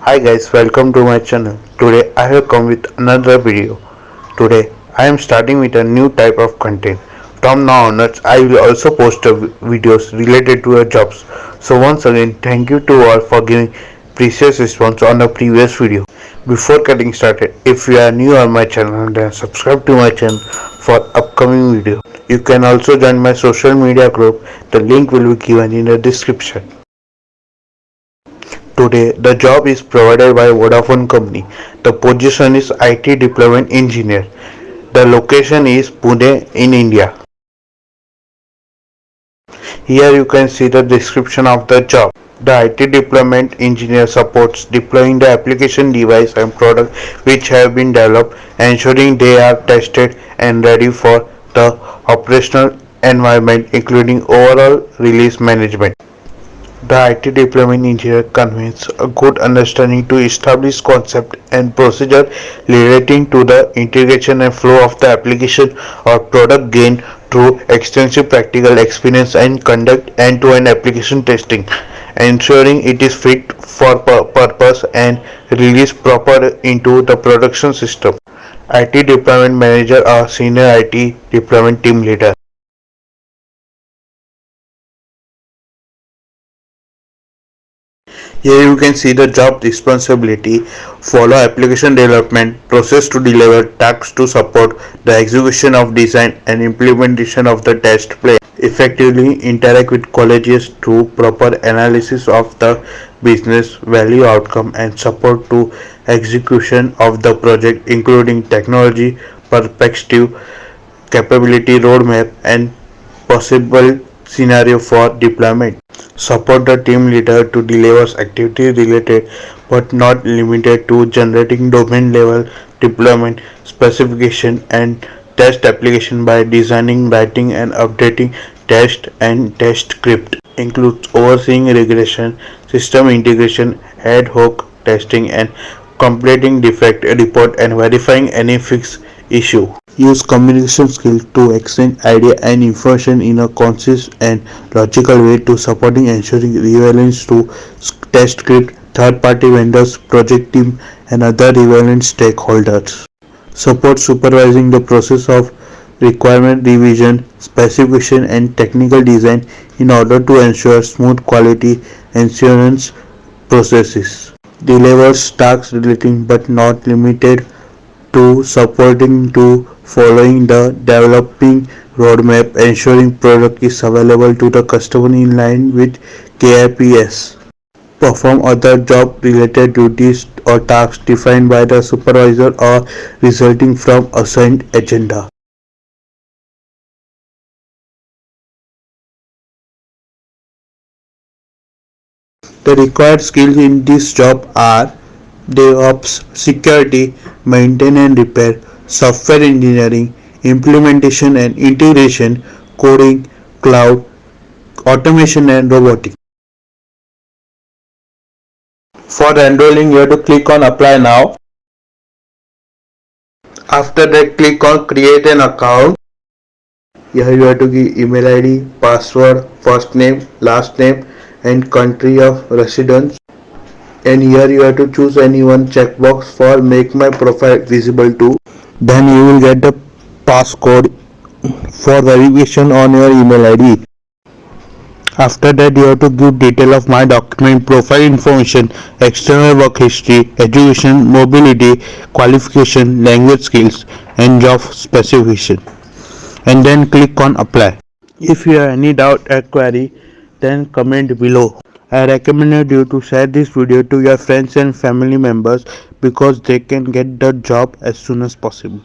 Hi guys, welcome to my channel. Today I have come with another video. Today I am starting with a new type of content. From now onwards I will also post videos related to your jobs. So once again thank you to all for giving precious response on the previous video. Before getting started, if you are new on my channel then subscribe to my channel for upcoming video. You can also join my social media group. The link will be given in the description. Today, the job is provided by Vodafone company. The position is IT deployment engineer. The location is Pune in India. Here you can see the description of the job. The IT deployment engineer supports deploying the application, device and product which have been developed, ensuring they are tested and ready for the operational environment, including overall release management. The IT deployment engineer conveys a good understanding to establish concept and procedure relating to the integration and flow of the application or product gained through extensive practical experience and conduct end-to-end application testing, ensuring it is fit for purpose and released proper into the production system. IT deployment manager or senior IT deployment team leader. Here you can see the job responsibility: follow application development process to deliver tasks to support the execution of design and implementation of the test plan, effectively interact with colleges through proper analysis of the business value outcome and support to execution of the project, including technology perspective, capability roadmap and possible scenario for deployment. Support the team leader to deliver activity related but not limited to generating domain level deployment specification and test application by designing, writing and updating test and test script. Includes overseeing regression, system integration, ad hoc testing and completing defect report and verifying any fixed issue. Use communication skills to exchange idea and information in a concise and logical way to supporting ensuring relevance to test script, third-party vendors, project team, and other relevant stakeholders. Support supervising the process of requirement revision, specification, and technical design in order to ensure smooth quality assurance processes. Delivers tasks relating but not limited to supporting to following the developing roadmap, ensuring product is available to the customer in line with KIPS. Perform other job related duties or tasks defined by the supervisor or resulting from assigned agenda. The required skills in this job are DevOps, security, maintain and repair, software engineering, implementation and integration, coding, cloud, automation and robotics. For enrolling, you have to click on apply now. After that, click on create an account. Here you have to give email ID, password, first name, last name and country of residence. And here you have to choose any one checkbox for make my profile visible to. Then you will get the passcode for verification on your email ID. After that you have to give detail of my document, profile information, external work history, education, mobility, qualification, language skills and job specification, and then click on apply. If you have any doubt or query, then comment below. I recommend you to share this video to your friends and family members because they can get the job as soon as possible.